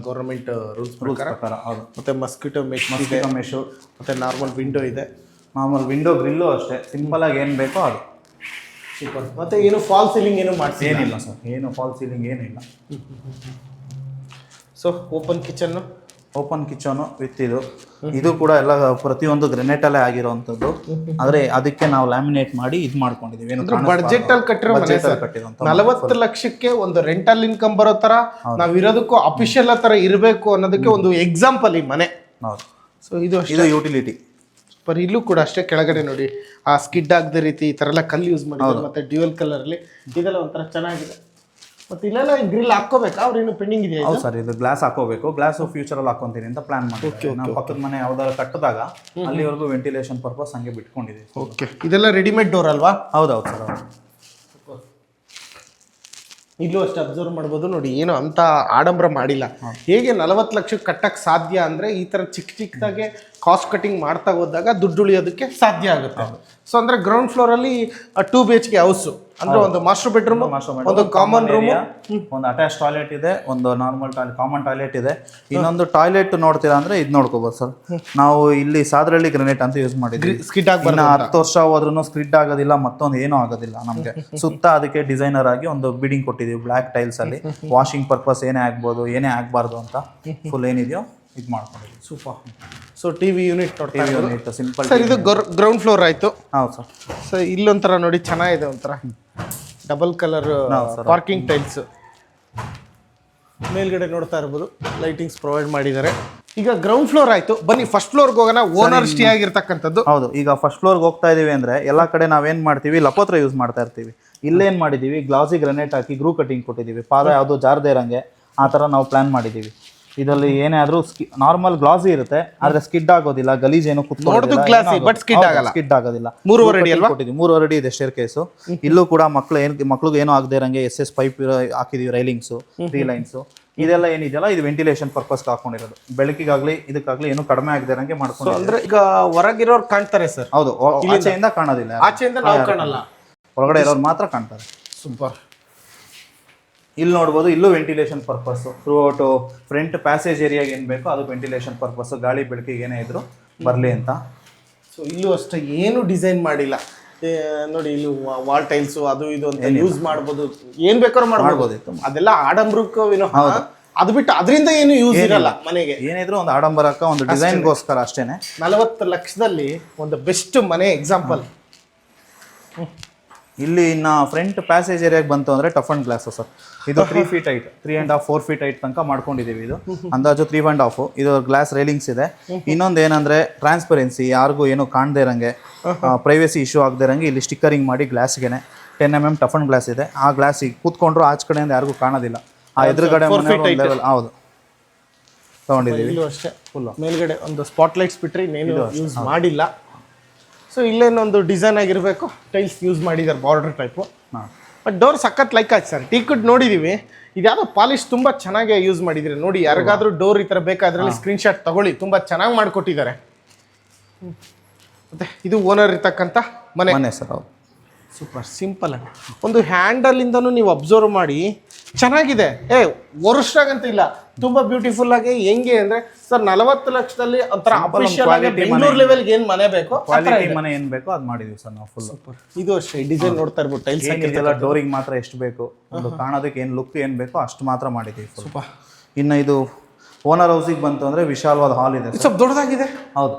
ಗೌರ್ಮೆಂಟ್ ರೂಲ್ಸ್ ಪ್ರಕಾರ. ಹೌದು. ಮತ್ತೆ ಮಸ್ಕಿಟೋ ಮೆಶ್ ಮೆಶು ಮತ್ತೆ ನಾರ್ಮಲ್ ವಿಂಡೋ ಇದೆ. ನಾರ್ಮಲ್ ವಿಂಡೋ ಗ್ರಿಲ್ಲು ಅಷ್ಟೇ ಸಿಂಪಲ್ ಆಗಿ ಏನು ಬೇಕೋ ಅದು. ಸೂಪರ್. ಮತ್ತೆ ಏನು ಫಾಲ್ ಸೀಲಿಂಗ್ ಏನು ಮಾಡಿಸಿ? ಏನಿಲ್ಲ ಸರ್, ಏನು ಫಾಲ್ ಸೀಲಿಂಗ್ ಏನಿಲ್ಲ. ಸೊ ಓಪನ್ ಕಿಚನ್ನು ವಿತ್ ಇದು ಕೂಡ ಎಲ್ಲ ಪ್ರತಿಯೊಂದು ಗ್ರೆನೇಟಲ್ಲೇ ಆಗಿರುವಂಥದ್ದು. ಆದರೆ ಅದಕ್ಕೆ ನಾವು ಲ್ಯಾಮಿನೇಟ್ ಮಾಡಿ ಇದು ಮಾಡ್ಕೊಂಡಿದ್ದೀವಿ. ಬಡ್ಜೆಟ್ ಅಲ್ಲಿ ಕಟ್ಟಿರೋ 40 ಲಕ್ಷಕ್ಕೆ ಒಂದು ರೆಂಟಲ್ ಇನ್ಕಮ್ ಬರೋ ತರ ನಾವು ಇರೋದಕ್ಕೂ ಅಫಿಷಿಯಲ್ ತರ ಇರಬೇಕು ಅನ್ನೋದಕ್ಕೆ ಒಂದು ಎಕ್ಸಾಂಪಲ್ ಈ ಮನೆ. ಹೌದು. ಸೊ ಇದು ಯುಟಿಲಿಟಿ. ಬಟ್ ಇಲ್ಲೂ ಕೂಡ ಅಷ್ಟೇ ಕೆಳಗಡೆ ನೋಡಿ ಆ ಸ್ಕಿಡ್ ಆಗದ ರೀತಿ ಈ ಥರ ಎಲ್ಲ ಕಲ್ಲು ಯೂಸ್ ಮಾಡಿದ್ದಾರೆ. ಮತ್ತೆ ಡ್ಯೂಯಲ್ ಕಲರಲ್ಲಿ ಇದೆಲ್ಲ ಒಂಥರ ಚೆನ್ನಾಗಿದೆ. ಮತ್ತೆ ಇಲ್ಲೆಲ್ಲ ಗ್ರಿಲ್ ಹಾಕೋಬೇಕಾ? ಅವ್ರು ಇನ್ನು ಪೆಂಡಿಂಗ್ ಇದೆಯಾ? ಹೌದು ಸರ್, ಇದು ಗ್ಲಾಸ್ ಹಾಕೋಬೇಕು. ಗ್ಲಾಸ್ ಫ್ಯೂಚರಲ್ಲಿ ಹಾಕೊಂತೀನಿ ಅಂತ ಪ್ಲಾನ್ ಮಾಡಿದ್ವಿ. ನಾವು ಪಕ್ಕದ ಮನೆ ಯಾವ್ದಾದ್ರು ಕಟ್ಟಿದಾಗ ಅಲ್ಲಿವರೆಗೂ ವೆಂಟಿಲೇಷನ್ ಪರ್ಪಸ್ ಹಂಗೆ ಬಿಟ್ಕೊಂಡಿದ್ದೀವಿ. ಓಕೆ. ಇದೆಲ್ಲ ರೆಡಿಮೇಡ್ ಡೋರ್ ಅಲ್ವಾ? ಹೌದೌದು ಸರ್, ಹೌದು. ಇಲ್ಲೂ ಅಷ್ಟೇ ಅಬ್ಸರ್ವ್ ಮಾಡ್ಬೋದು ನೋಡಿ, ಏನು ಅಂತ ಆಡಂಬರ ಮಾಡಿಲ್ಲ. ಹೇಗೆ 40 ಲಕ್ಷಕ್ಕೆ ಕಟ್ಟಕ್ಕೆ ಸಾಧ್ಯ ಅಂದರೆ ಈ ಥರ ಚಿಕ್ಕದಾಗೆ ಕಾಸ್ಟ್ ಕಟಿಂಗ್ ಮಾಡ್ತಾ ಹೋದಾಗ ದುಡ್ಡು ಉಳಿಯೋದಕ್ಕೆ ಸಾಧ್ಯ ಆಗುತ್ತೆ. ಸೊ ಅಂದರೆ ಗ್ರೌಂಡ್ ಫ್ಲೋರಲ್ಲಿ 2 BHK ಹೌಸು ಅಂದ್ರೆ ಒಂದು ಮಾಸ್ಟರ್ ಬೆಡ್ರೂಮ್, ಒಂದು ಕಾಮನ್ ರೂಮ್, ಒಂದು ಅಟ್ಯಾಚ್ ಟಾಯ್ಲೆಟ್ ಇದೆ, ಒಂದು ನಾರ್ಮಲ್ ಕಾಮನ್ ಟಾಯ್ಲೆಟ್ ಇದೆ. ಇನ್ನೊಂದು ಟಾಯ್ಲೆಟ್ ನೋಡ್ತೀರಾ ಅಂದ್ರೆ ಇದು ನೋಡ್ಕೋಬಹುದು ಸರ್. ನಾವು ಇಲ್ಲಿ ಸಾದ್ರಳ್ಳಿ ಗ್ರೆನೇಟ್ ಅಂತ ಯೂಸ್ ಮಾಡಿದ್ವಿ. ಸ್ಕಿಡ್ ಆಗಿ 10 ವರ್ಷ ಹೋದ್ರೂ ಸ್ಕ್ರಿಡ್ ಆಗೋದಿಲ್ಲ, ಮತ್ತೊಂದು ಏನೂ ಆಗೋದಿಲ್ಲ ನಮಗೆ. ಸುತ್ತ ಅದಕ್ಕೆ ಡಿಸೈನರ್ ಆಗಿ ಒಂದು ಬಿಡಿಂಗ್ ಕೊಟ್ಟಿದ್ದೀವಿ ಬ್ಲ್ಯಾಕ್ ಟೈಲ್ಸ್ ಅಲ್ಲಿ. ವಾಷಿಂಗ್ ಪರ್ಪಸ್ ಏನೇ ಆಗ್ಬೋದು ಏನೇ ಆಗಬಾರ್ದು ಅಂತ ಫುಲ್ ಏನಿದೆಯೋ ಇದು ಮಾಡ್ಕೊಂಡಿದ್ದೀವಿ. ಸೂಪರ್. ಸೊ ಟಿವಿ ಯೂನಿಟ್ ನೋಡ್ತಾ ಯೂನಿಟ್ ಸಿಂಪಲ್ ಸರ್. ಇದು ಗ್ರೌಂಡ್ ಫ್ಲೋರ್ ಆಯಿತು. ಹೌದು ಸರ್. ಸೊ ಇಲ್ಲೊಂಥರ ನೋಡಿ ಚೆನ್ನಾಗಿದೆ, ಒಂಥರ ಡಬಲ್ ಕಲರ್ ಪಾರ್ಕಿಂಗ್ ಟೈಲ್ಸ್. ಮೇಲ್ಗಡೆ ನೋಡ್ತಾ ಇರ್ಬೋದು ಲೈಟಿಂಗ್ಸ್ ಪ್ರೊವೈಡ್ ಮಾಡಿದ್ದಾರೆ. ಈಗ ಗ್ರೌಂಡ್ ಫ್ಲೋರ್ ಆಯಿತು, ಬನ್ನಿ ಫಸ್ಟ್ ಫ್ಲೋರ್ಗೆ ಹೋಗೋಣ. ಓನರ್ ಸ್ಟೇ ಆಗಿರ್ತಕ್ಕಂಥದ್ದು. ಹೌದು. ಈಗ ಫಸ್ಟ್ ಫ್ಲೋರ್ಗೆ ಹೋಗ್ತಾ ಇದೀವಿ ಅಂದರೆ ಎಲ್ಲ ಕಡೆ ನಾವೇನು ಮಾಡ್ತೀವಿ, ಲಪೋತ್ರ ಯೂಸ್ ಮಾಡ್ತಾ ಇರ್ತೀವಿ. ಇಲ್ಲೇನು ಮಾಡಿದ್ದೀವಿ, ಗ್ಲಾಸಿ ಗ್ರನೇಟ್ ಹಾಕಿ ಗ್ರೂ ಕಟಿಂಗ್ ಕೊಟ್ಟಿದ್ದೀವಿ. ಪಾದ ಯಾವುದೋ ಜಾರದೇ ಇರಂಗೆ ಆ ಥರ ನಾವು ಪ್ಲಾನ್ ಮಾಡಿದ್ದೀವಿ. ಇದರಲ್ಲಿ ಏನೇ ಆದ್ರೂ ನಾರ್ಮಲ್ ಗ್ಲಾಸಿ ಇರುತ್ತೆ, ಆದ್ರೆ ಸ್ಕಿಡ್ ಆಗೋದಿಲ್ಲ, ಗಲೀಜ್ ಏನು ಸ್ಕಿಡ್ ಆಗೋದಿಲ್ಲ. 3.5 ಅಡಿ ಅಲ್ವಾ? 3.5 ಅಡಿ ಇದೆ ಸ್ಟೇರ್ ಕೇಸು. ಇಲ್ಲೂ ಕೂಡ ಮಕ್ಳಿಗೆ ಏನೂ ಆಗದೆ ಇರಂಗೆ SS ಪೈಪ್ ಹಾಕಿದೀವಿ, ರೈಲಿಂಗ್ಸು, 3 ಲೈನ್ಸು. ಇದೆಲ್ಲ ಏನಿದೆಯಲ್ಲ ಇದು ವೆಂಟಿಲೇಷನ್ ಪರ್ಪಸ್ ಹಾಕೊಂಡಿರೋದು. ಬೆಳಕಿಗಾಗ್ಲಿ ಇದಕ್ಕಾಗ್ಲಿ ಏನು ಕಡಿಮೆ ಆಗದೆ ಇರಂಗೆ ಮಾಡ್ಕೊಂಡು. ಅಂದ್ರೆ ಈಗ ಹೊರಗಿರೋರು ಕಾಣ್ತಾರೆ ಸರ್. ಹೌದು, ಆಚೆಯಿಂದ ಕಾಣೋದಿಲ್ಲ, ಆಚೆಯಿಂದ ನಾವು ಕಾಣಲ್ಲ, ಒಳಗಡೆ ಇರೋರು ಮಾತ್ರ ಕಾಣ್ತಾರೆ. ಸೂಪರ್. ಇಲ್ಲಿ ನೋಡ್ಬೋದು, ಇಲ್ಲೂ ವೆಂಟಿಲೇಷನ್ ಪರ್ಪಸ್ಸು ಥ್ರೂಔಟು ಫ್ರಂಟ್ ಪ್ಯಾಸೇಜ್ ಏರಿಯಾಗೆ ಏನು ಬೇಕೋ ಅದು ವೆಂಟಿಲೇಷನ್ ಪರ್ಪಸ್ಸು, ಗಾಳಿ ಬೆಳಕಿಗೆ ಏನೇ ಇದ್ರು ಬರಲಿ ಅಂತ. ಸೊ ಇಲ್ಲೂ ಅಷ್ಟೇ ಏನು ಡಿಸೈನ್ ಮಾಡಿಲ್ಲ ನೋಡಿ. ಇಲ್ಲಿ ವಾಲ್ ಟೈಲ್ಸು ಅದು ಇದು ಅಂತ ಯೂಸ್ ಮಾಡ್ಬೋದು, ಏನು ಬೇಕಾದ್ರೂ ಮಾಡ್ಬೋದಿತ್ತು. ಅದೆಲ್ಲ ಆಡಂಬರಕ್ಕೂ ಅದು ಬಿಟ್ಟು ಅದರಿಂದ ಏನು ಯೂಸ್ ಇರಲ್ಲ ಮನೆಗೆ. ಏನಿದ್ರು ಒಂದು ಆಡಂಬರಕ್ಕೆ, ಒಂದು ಡಿಸೈನ್ಗೋಸ್ಕರ ಅಷ್ಟೇನೆ. 40 ಲಕ್ಷದಲ್ಲಿ ಒಂದು ಬೆಸ್ಟ್ ಮನೆ ಎಕ್ಸಾಂಪಲ್. ಇಲ್ಲಿ ಇನ್ನು ಫ್ರಂಟ್ ಪ್ಯಾಸೇಜ್ ಏರಿಯಾಗೆ ಬಂತು ಅಂದರೆ ಟಫ್ ಅಂಡ್ ಗ್ಲಾಸು ಸರ್. ಇದು 3 feet ಹೈಟ್, 3.5 4 feet ಹೈಟ್ ತನಕ ಮಾಡ್ಕೊಂಡಿದ್ದೀವಿ. ಇದು ಅಂದಾಜು 3.5. ಇದು ಗ್ಲಾಸ್ ರೈಲಿಂಗ್ಸ್ ಇದೆ. ಇನ್ನೊಂದು ಏನಂದರೆ ಟ್ರಾನ್ಸ್ಪರೆನ್ಸಿ, ಯಾರಿಗೂ ಏನು ಕಾಣದೇ ಇರಂಗೆ, ಪ್ರೈವೇಸಿ ಇಶ್ಯೂ ಆಗದೆ ಇರಂಗೆ ಇಲ್ಲಿ ಸ್ಟಿಕ್ಕರಿಂಗ್ ಮಾಡಿ ಗ್ಲಾಸ್ಗೆ 10 mm ಟಫ್ ಅಂಡ್ ಗ್ಲಾಸ್ ಇದೆ. ಆ ಗ್ಲಾಸ್ ಕೂತ್ಕೊಂಡ್ರು ಆಚ ಕಡೆಯಿಂದ ಯಾರಿಗೂ ಕಾಣೋದಿಲ್ಲ. ಆ ಎದುರುಗಡೆ ಲೆವೆಲ್ ಹೌದು ತೊಗೊಂಡಿದ್ದೀವಿ. ಅಷ್ಟೇ ಫುಲ್ ಮೇಲ್ಗಡೆ ಒಂದು ಸ್ಪಾಟ್ ಲೈಟ್ಸ್ ಬಿಟ್ಟರೆ ಇನ್ನೇನು ಯೂಸ್ ಮಾಡಿಲ್ಲ. ಸೊ ಇಲ್ಲೇನೊಂದು ಡಿಸೈನ್ ಆಗಿರಬೇಕು, ಟೈಲ್ಸ್ ಯೂಸ್ ಮಾಡಿದ್ದಾರೆ ಬಾರ್ಡರ್ ಟೈಪು. ಬಟ್ ಡೋರ್ ಸಖತ್ ಲೈಕ್ ಆಯ್ತು ಸರ್. ಟೀಕುಡ್ ನೋಡಿದ್ದೀವಿ, ಇದ್ಯಾವುದೋ ಪಾಲಿಶ್ ತುಂಬ ಚೆನ್ನಾಗಿ ಯೂಸ್ ಮಾಡಿದ್ದೀರಿ ನೋಡಿ. ಯಾರಿಗಾದ್ರೂ ಡೋರ್ ಈ ಥರ ಬೇಕಾದ್ರಲ್ಲಿ ಸ್ಕ್ರೀನ್ಶಾಟ್ ತಗೊಳ್ಳಿ, ತುಂಬ ಚೆನ್ನಾಗಿ ಮಾಡಿಕೊಟ್ಟಿದ್ದಾರೆ. ಮತ್ತು ಇದು ಓನರ್ ಇರ್ತಕ್ಕಂಥ ಮನೆ ಸರ್. ಹೌದು, ಸೂಪರ್ ಸಿಂಪಲ್ ಆಗಿ ಒಂದು ಹ್ಯಾಂಡಲಿಂದನೂ ನೀವು ಅಬ್ಸರ್ವ್ ಮಾಡಿ ಚೆನ್ನಾಗಿದೆ. ವರ್ಷಾಗಂತ ಇಲ್ಲ, ತುಂಬ ಬ್ಯೂಟಿಫುಲ್ ಆಗಿ. ಹೆಂಗೆ ಅಂದರೆ ಸರ್ 40 ಲಕ್ಷದಲ್ಲಿ ಒಂಥರ ಬೆಂಗಳೂರು ಲೆವೆಲ್ಗೆ ಏನು ಮನೆ ಬೇಕೋ ಕ್ವಾಲಿಟಿ ಮನೆ ಏನು ಬೇಕೋ ಅದು ಮಾಡಿದೀವಿ ಸರ್ ನಾವು ಫುಲ್. ಇದು ಅಷ್ಟೇ ಡಿಸೈನ್ ನೋಡ್ತಾ ಇರ್ಬೋದು. ಟೈಲ್ಸ್ ಏನಿದೆಲ್ಲ ಡೋರಿಗೆ ಮಾತ್ರ ಎಷ್ಟು ಬೇಕು, ಒಂದು ಕಾಣೋದಕ್ಕೆ ಏನು ಲುಕ್ ಏನು ಬೇಕೋ ಅಷ್ಟು ಮಾತ್ರ ಮಾಡಿದ್ದೀವಿ ಸ್ವಲ್ಪ. ಇನ್ನು ಇದು ಓನರ್ ಹೌಸಿಗೆ ಬಂತು ಅಂದರೆ ವಿಶಾಲವಾದ ಹಾಲ್ ಇದೆ, ಸ್ವಲ್ಪ ದೊಡ್ಡದಾಗಿದೆ. ಹೌದು,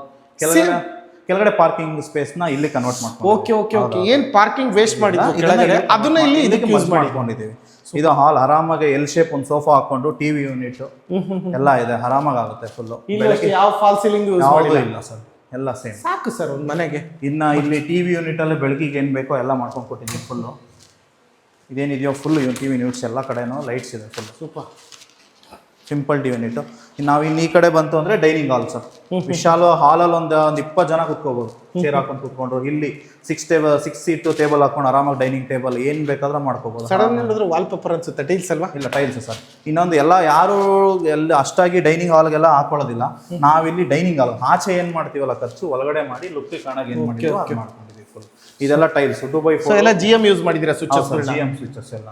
ಕೆಳಗಡೆ ಪಾರ್ಕಿಂಗ್ ಸ್ಪೇಸ್ನ ಇಲ್ಲಿ ಕನ್ವರ್ಟ್ ಮಾಡ್ಕೊಂಡು. ಓಕೆ. ಏನು ಪಾರ್ಕಿಂಗ್ ವೇಸ್ಟ್ ಮಾಡಿದ್ದು ಕೆಳಗಡೆ ಅದನ್ನ ಇಲ್ಲಿ ಇದಕ್ಕೆ ಯೂಸ್ ಮಾಡ್ಕೊಂಡಿದ್ದೀವಿ. ಇದು ಹಾಲ್ ಆರಾಮಾಗಿ ಎಲ್ ಶೇಪ್ ಒಂದು ಸೋಫಾ ಹಾಕೊಂಡು ಟಿವಿ ಯೂನಿಟ್ ಎಲ್ಲ ಇದೆ, ಆರಾಮಾಗಿ ಆಗುತ್ತೆ ಫುಲ್ಲು. ಯಾವ ಫಾಲ್ ಸೀಲಿಂಗ್ ಯಾವುದೂ ಇಲ್ಲ ಸರ್, ಎಲ್ಲ ಸೇಮ್ ಸಾಕು ಸರ್ ಒಂದು ಮನೆಗೆ. ಇನ್ನು ಇಲ್ಲಿ ಟಿವಿ ಯೂನಿಟ್ ಅಲ್ಲಿ ಬೆಳಕಿಗೆ ಏನು ಬೇಕೋ ಎಲ್ಲ ಮಾಡ್ಕೊಂಡು ಕೊಟ್ಟಿದ್ದೀವಿ ಫುಲ್ಲು. ಇದೇನಿದೆಯೋ ಫುಲ್ ಟಿವಿ ಯೂನಿಟ್ಸ್ ಎಲ್ಲ ಕಡೆನೂ ಲೈಟ್ಸ್ ಇದೆ full. Super simple TV unit. ನಾವು ಇನ್ನು ಈ ಕಡೆ ಬಂತು ಅಂದರೆ ಡೈನಿಂಗ್ ಹಾಲ್ ಸರ್. ವಿಶಾಲ ಹಾಲಲ್ಲಿ ಒಂದು 20 ಜನ ಕುತ್ಕೋಬೋದು, ಚೇರ್ ಹಾಕೊಂಡು ಕುತ್ಕೊಂಡ್ರು. ಇಲ್ಲಿ 6 ಸೀಟು ಟೇಬಲ್ ಹಾಕೊಂಡು ಆರಾಮಾಗಿ ಡೈನಿಂಗ್ ಟೇಬಲ್ ಏನು ಬೇಕಾದ್ರೂ ಮಾಡ್ಕೋಬೋದು. ಸಡನ್ ಹೇಳಿದ್ರು ವಾಲ್ ಪೇಪರ್ ಅನ್ಸುತ್ತೆ, ಟೈಲ್ಸ್ ಅಲ್ವಾ? ಇಲ್ಲ, ಟೈಲ್ಸ್ ಸರ್. ಇನ್ನೊಂದು ಎಲ್ಲ ಯಾರು ಅಷ್ಟಾಗಿ ಡೈನಿಂಗ್ ಹಾಲ್ಗೆಲ್ಲ ಹಾಕೊಳ್ಳೋದಿಲ್ಲ. ನಾವಿಲ್ಲಿ ಡೈನಿಂಗ್ ಹಾಲ್ ಆಚೆ ಏನು ಮಾಡ್ತೀವಲ್ಲ ಖರ್ಚು, ಒಳಗಡೆ ಮಾಡಿ ಲುಕ್ ಕಾಣಾಗ ಏನು ಮಾಡ್ತೀವಿ ಅದು ಮಾಡ್ಕೊಂಡಿದ್ದೀವಿ ಫುಲ್. ಇದೆಲ್ಲ ಟೈಲ್ಸ್ 2x4. ಸೊ ಎಲ್ಲ ಜಿ ಎಮ್ ಯೂಸ್ ಮಾಡಿದ್ದೀರಾ ಸ್ವಿಚಸ್? GM ಸ್ವಿಚಸ್ ಎಲ್ಲ.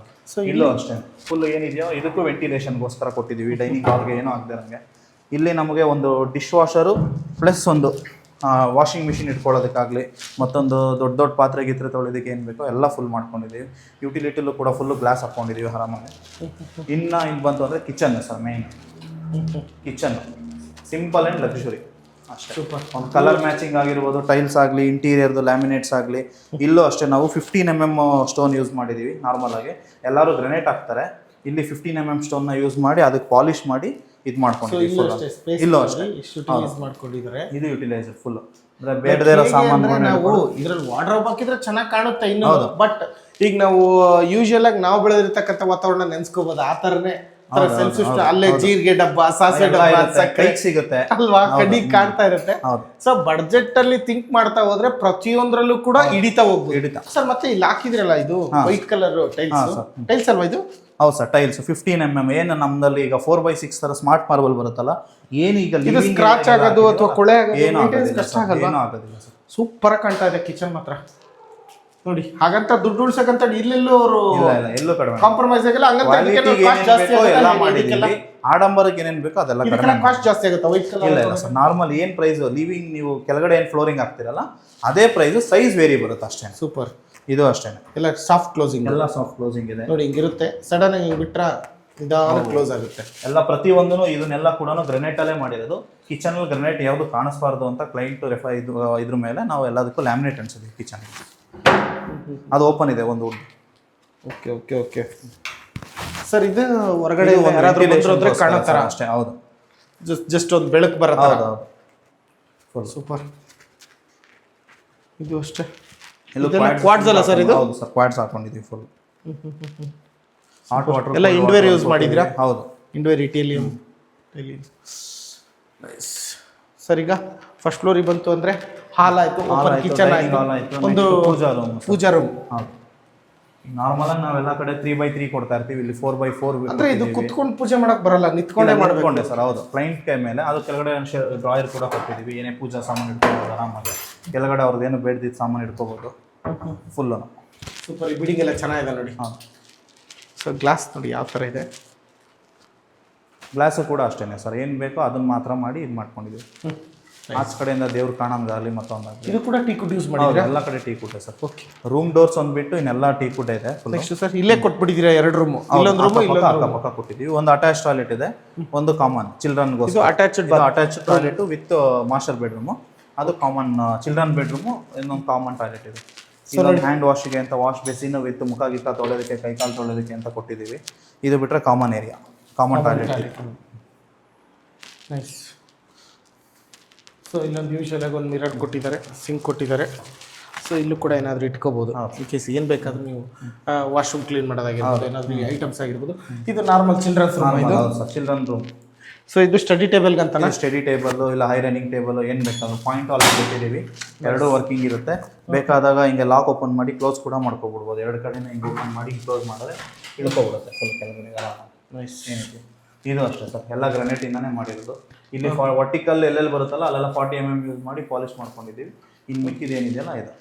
ಇಲ್ಲೂ ಅಷ್ಟೇ ಫುಲ್ ಏನಿದೆಯೋ ಇದಕ್ಕೂ ವೆಂಟಿಲೇಷನ್ಗೋಸ್ಕರ ಕೊಟ್ಟಿದ್ದೀವಿ, ಡೈನಿಂಗ್ ಹಾಲ್ಗೆ ಏನೂ ಆಗದೆ ನನಗೆ. ಇಲ್ಲಿ ನಮಗೆ ಒಂದು ಡಿಶ್ ವಾಷರು ಪ್ಲಸ್ ಒಂದು ವಾಷಿಂಗ್ ಮಿಷಿನ್ ಇಟ್ಕೊಳ್ಳೋದಕ್ಕಾಗಲಿ ಮತ್ತೊಂದು ದೊಡ್ಡ ದೊಡ್ಡ ಪಾತ್ರೆ ಗೀತ್ರೆ ತೊಳೆಯೋದಕ್ಕೆ ಏನು ಬೇಕೋ ಎಲ್ಲ ಫುಲ್ ಮಾಡ್ಕೊಂಡಿದ್ದೀವಿ. ಯುಟಿಲಿಟಿಲೂ ಕೂಡ ಫುಲ್ಲು ಗ್ಲಾಸ್ ಹಾಕ್ಕೊಂಡಿದ್ದೀವಿ ಆರಾಮಾಗಿ. ಇನ್ನು ಇಲ್ಲಿ ಬಂತು ಅಂದರೆ kitchen sir, main kitchen simple and luxury ಅಷ್ಟೇ. ಸೂಪರ್. ಒಂದು ಕಲರ್ ಮ್ಯಾಚಿಂಗ್ ಆಗಿರ್ಬೋದು, ಟೈಲ್ಸ್ ಆಗಲಿ, ಇಂಟೀರಿಯರ್ದು ಲ್ಯಾಮಿನೇಟ್ಸ್ ಆಗಲಿ. ಇಲ್ಲೂ ಅಷ್ಟೇ ನಾವು 15 mm ಸ್ಟೋನ್ ಯೂಸ್ ಮಾಡಿದ್ದೀವಿ. ನಾರ್ಮಲ್ ಆಗಿ ಎಲ್ಲರೂ ಗ್ರೆನೇಟ್ ಹಾಕ್ತಾರೆ, ಇಲ್ಲಿ 15 mm ಸ್ಟೋನ್ನ ಯೂಸ್ ಮಾಡಿ ಅದಕ್ಕೆ ಪಾಲಿಷ್ ಮಾಡಿ ಇದು ಮಾಡ್ಕೊಂಡಿದ್ದೀವಿ. ಇಲ್ಲೂ ಅಷ್ಟೇ ಇದು ಯುಟಿಲೈಸ್ ಫುಲ್ ಬೇಡದೇ ಇರೋ ಸಾಮಾನು. ನಾವು ಇದ್ರಲ್ಲಿ ವಾರ್ಡ್ರೋಬ್ ಹಾಕಿದ್ರೆ ಚೆನ್ನಾಗಿ ಕಾಣುತ್ತೆ ಇನ್ನು, ಬಟ್ ಈಗ ನಾವು ಯೂಶುವಲ್ ಆಗಿ ನಾವು ಬೆಳೆದಿರ್ತಕ್ಕಂಥ ವಾತಾವರಣ ನೆನ್ಸ್ಕೋಬಹುದು. ಆ ತರನೇ ಅಲ್ಲೇ ಜೀರಿಗೆ ಡಬ್ಬ, ಸಾಸಿವೆ ಡಬ್ಬ ಕೈಗೆ ಸಿಗುತ್ತೆ ಅಲ್ವಾ, ಕಡಿಗೆ ಕಾಣ್ತಾ ಇರುತ್ತೆ. ಸೊ ಬಡ್ಜೆಟ್ ಅಲ್ಲಿ ಥಿಂಕ್ ಮಾಡ್ತಾ ಹೋದ್ರೆ ಪ್ರತಿಯೊಂದ್ರಲ್ಲೂ ಕೂಡ ಹಿಡಿತಾ ಹೋಗ್ಬೋದು ಸರ್. ಮತ್ತೆ ಇಲ್ಲಿ ಹಾಕಿದ್ರಲ್ಲ ಇದು ವೈಟ್ ಕಲರ್ ಟೈಲ್ಸ್ ಅಲ್ವಾ ಇದು? ಹೌದು ಸರ್, ಟೈಲ್ಸ್ 15 mm. ಏನು ನಮ್ಮಲ್ಲಿ ಈಗ 4x6 ತರ ಸ್ಮಾರ್ಟ್ ಮಾರ್ಬಲ್ ಬರುತ್ತಲ್ಲ, ಏನು ಈಗ ಸ್ಕ್ರಾಚ್ ಆಗೋದು ಅಥವಾ ಕೊಳೆ ಏನು ಕಷ್ಟ ಆಗೋದಿಲ್ಲ. ಸೂಪರ್ ಕಾಣ್ತಾ ಇದೆ ಕಿಚನ್ ಮಾತ್ರ ನೋಡಿ. ಹಾಗಂತ ದುಡ್ಡು ಉಳ್ಸಕ್ಕಂತ ಇಲ್ಲೆಲ್ಲೂ ಅವರು ಎಲ್ಲೂ ಕಡಿಮೆ ಕಾಂಪ್ರಮೈಸ್ ಆಗಿಲ್ಲ. ಎಲ್ಲ ಮಾಡಿದ್ದೀವಿ. ಆಡಂಬರಕ್ಕೆ ಏನೇನು ಬೇಕೋ ಅದೆಲ್ಲ ಕಡಿಮೆ. ಕಾಸ್ಟ್ ಜಾಸ್ತಿ ಆಗುತ್ತೆ ವೈಟ್ ಕಲರ್? ಇಲ್ಲ ಸರ್, ನಾರ್ಮಲ್ ಏನು ಪ್ರೈಸ್ ಲಿವಿಂಗ್ ನೀವು ಕೆಳಗಡೆ ಏನು ಫ್ಲೋರಿಂಗ್ ಹಾಕ್ತಿರಲ್ಲ ಅದೇ ಪ್ರೈಸ್, ಸೈಜ್ ವೇರಿ ಬರುತ್ತೆ ಅಷ್ಟೇ. ಸೂಪರ್. ಇದು ಅಷ್ಟೇ, ಎಲ್ಲ ಸಾಫ್ಟ್ ಕ್ಲೋಸಿಂಗ್, ಎಲ್ಲ ಸಾಫ್ಟ್ ಕ್ಲೋಸಿಂಗ್ ಇದೆ ನೋಡಿ. ಹಿಂಗಿರುತ್ತೆ, ಸಡನ್ ಆಗಿ ಬಿಟ್ರೆ ನಿಧಾನ ಕ್ಲೋಸ್ ಆಗುತ್ತೆ ಎಲ್ಲ. ಪ್ರತಿಯೊಂದು ಇದನ್ನೆಲ್ಲ ಕೂಡ ಗ್ರೆನೇಟ್ ಅಲ್ಲೇ ಮಾಡಿರೋದು. ಕಿಚನ್ ಅಲ್ಲಿ ಗ್ರೆನೇಟ್ ಯಾವುದು ಕಾಣಿಸ್ಬಾರ್ದು ಅಂತ ಕ್ಲೈಂಟ್ ಇದ್ರ ಮೇಲೆ ನಾವು ಎಲ್ಲದಕ್ಕೂ ಲ್ಯಾಮಿನೇಟ್ ಅನ್ಸಿದ್ವಿ ಕಿಚನ್. ಅದು ಓಪನ್ ಇದೆ ಒಂದು wood. Okay okay okay sir. ಇದು ಹೊರಗಡೆ ಕಾಣುತ್ತಾರೆ ಅಷ್ಟೇ. ಹೌದು, ಜಸ್ಟ್ ಒಂದು ಬೆಳಕು ಬರುತ್ತೆ. ಹೌದು, ಸೂಪರ್. ಇದು ಅಷ್ಟೇ. ಕ್ವಾಡ್ಸ್ ಅಲ್ಲ ಸರ್ ಇದು? ಹೌದು ಸರ್, ಕ್ವಾಡ್ಸ್ ಹಾಕೊಂಡಿದ್ದೀವಿ ಫುಲ್. ಹಾಟ್ ವಾಟರ್ ಎಲ್ಲ ಇಂಡ್ವೇರ್ ಯೂಸ್ ಮಾಡಿದ್ದೀರಾ? ಹೌದು, ಇಂಡ್ವೇರ್ ಇಟೇಲಿಯಂ. ಸರ್ ಈಗ ಫಸ್ಟ್ ಫ್ಲೋರಿಗೆ ಬಂತು ಅಂದರೆ ಹಾಲ್ ಆಯಿತು, ಓಪನ್ ಕಿಚನ್ ಆಯಿತು, ಒಂದು ಪೂಜಾ ರೂಮ್. ಹೌದು, ನಾರ್ಮಲ್ ಆಗಿ ನಾವೆಲ್ಲ ಕಡೆ 3x3 ಕೊಡ್ತಾ ಇರ್ತೀವಿ, ಇಲ್ಲಿ 4x4. ಅಂದ್ರೆ ಇದು ಕುತ್ಕೊಂಡು ಪೂಜೆ ಮಾಡಕ್ ಬರಲ್ಲ, ನಿಂತ್ಕೊಂಡೇ ಮಾಡ್ಕೊಂಡೆ ಸರ್. ಹೌದು, ಕ್ಲೈಂಟ್ ಕೈ ಮೇಲೆ. ಅದು ಕೆಳಗಡೆ ಡ್ರಾಯರ್ ಕೂಡ ಕೊಟ್ಟಿದ್ದೀವಿ, ಏನೇ ಪೂಜಾ ಸಾಮಾನು ಇಟ್ಕೋಬೋದು ಆರಾಮಾಗಿ. ಕೆಳಗಡೆ ಅವ್ರದ್ದು ಏನು ಬೇಡದಿದ್ದ ಸಾಮಾನು ಇಟ್ಕೋಬೋದು ಫುಲ್ಲು. ಸೂಪರ್. ಈ ಬಿಲ್ಡಿಂಗ್ ಎಲ್ಲ ಚೆನ್ನಾಗಿದೆ ನೋಡಿ. ಹಾಂ, ಸೊ ಗ್ಲಾಸ್ ನೋಡಿ ಯಾವ ಥರ ಇದೆ. ಗ್ಲಾಸು ಕೂಡ ಅಷ್ಟೇ ಸರ್, ಏನು ಬೇಕೋ ಅದನ್ನು ಮಾತ್ರ ಮಾಡಿ ಇದು ಮಾಡ್ಕೊಂಡಿದ್ದೀವಿ. ಆಚೆ ಕಡೆಯಿಂದ ದೇವ್ರು ಕಾಣೋದಾಗಲಿ ಮತ್ತೊಂದಾಗಲಿ. ಇದು ಕೂಡ ಟೀ ಕುಡ್ ಯೂಸ್ ಮಾಡಿದ್ರೆ ಎಲ್ಲ ಕಡೆ teak wood sir. Okay, room doors ಅಂದ್ಬಿಟ್ಟು ಇನ್ನೆಲ್ಲ ಟೀ ಕುಡ್ ಇದೆ. ನೆಕ್ಸ್ಟ್ ಸರ್ ಇಲ್ಲೇ ಕೊಟ್ಬಿಟ್ಟಿದ್ದೀರಾ 2 ರೂಮು, ಇಲ್ಲೊಂದು ರೂಮು ಇಲ್ಲೊಂದು ಪಕ್ಕ ಕೊಟ್ಟಿದ್ದೀವಿ. ಒಂದು ಅಟ್ಯಾಚ್ ಟಾಯ್ಲೆಟ್ ಇದೆ, ಒಂದು ಕಾಮನ್ ಚಿಲ್ಡ್ರನ್ಗೋಸ್ಕರ. Attach toilet with master bedroom, ಅದು ಕಾಮನ್ ಚಿಲ್ಡ್ರನ್ ಬೆಡ್ರೂಮು. ಇನ್ನೊಂದು ಕಾಮನ್ ಟಾಯ್ಲೆಟ್ ಇದೆ. ಇನ್ನೊಂದು ಹ್ಯಾಂಡ್ ವಾಶಿಗೆ ಅಂತ ವಾಶ್ ಬೇಸಿನ್ ವಿತ್ ಮುಖ ಗಿಕ್ಕ ತೊಳೆಯೋದಕ್ಕೆ, ಕೈಕಾಲು ತೊಳೆಯೋದಕ್ಕೆ ಅಂತ ಕೊಟ್ಟಿದ್ದೀವಿ. ಇದು ಬಿಟ್ಟರೆ common area, common toilet. Nice. So ಇಲ್ಲೊಂದು ಯೂಶುವಲ್ ಆಗಿ ಒಂದು ಮಿರರ್ ಕೊಟ್ಟಿದ್ದಾರೆ, ಸಿಂಕ್ ಕೊಟ್ಟಿದ್ದಾರೆ. ಸೊ ಇಲ್ಲೂ ಕೂಡ ಏನಾದರೂ ಇಟ್ಕೋಬೋದು ಇನ್ ಕೇಸ್ ಏನು ಬೇಕಾದರೂ ನೀವು ವಾಶ್ರೂಮ್ ಕ್ಲೀನ್ ಮಾಡೋದಾಗಿರ್ಬೋದು, ಏನಾದರೂ ಐಟಮ್ಸ್ ಆಗಿರ್ಬೋದು. ಇದು ನಾರ್ಮಲ್ ಚಿಲ್ಡ್ರನ್ಸ್ ರೂಮ್. ಇದು ಚಿಲ್ಡ್ರನ್ ರೂಮ್. ಸೊ ಇದು ಸ್ಟಡಿ ಟೇಬಲ್ಗೆ ಅಂತ ಸ್ಟಡಿ ಟೇಬಲ್ ಇಲ್ಲ ಐರನಿಂಗ್ ಟೇಬಲ್ ಏನು ಬೇಕಾದ್ರೂ ಪಾಯಿಂಟ್ ಆಲ್ ಕೊಟ್ಟಿದ್ದೀವಿ. 2 ವರ್ಕಿಂಗ್ ಇರುತ್ತೆ. ಬೇಕಾದಾಗ ಹಿಂಗೆ ಲಾಕ್ ಓಪನ್ ಮಾಡಿ ಕ್ಲೋಸ್ ಕೂಡ ಮಾಡ್ಕೊಬಿಡ್ಬೋದು. 2 ಕಡೆನ ಹಿಂಗೆ ಓಪನ್ ಮಾಡಿ ಕ್ಲೋಸ್ ಮಾಡಿದ್ರೆ ಇಳ್ಕೊಬಿಡುತ್ತೆ ಫುಲ್ ಕೆಳಗಡೆ. ನೈಸ್. ಏನಿದೆ ಇದು ಅಷ್ಟೇ ಸರ್, ಎಲ್ಲ ಗ್ರಾನೈಟಿಂದಾನೇ ಮಾಡಿರೋದು. ಇಲ್ಲಿ ವರ್ಟಿಕಲ್ ಎಲ್ಲೆಲ್ಲಿ ಬರುತ್ತಲ್ಲ ಅಲ್ಲೆಲ್ಲ 40 mm ಯೂಸ್ ಮಾಡಿ ಪಾಲಿಶ್ ಮಾಡ್ಕೊಂಡಿದ್ದೀವಿ. ಇನ್ನು ಮಿಕ್ಕಿದೇನಿದೆಯಲ್ಲ ಇದು.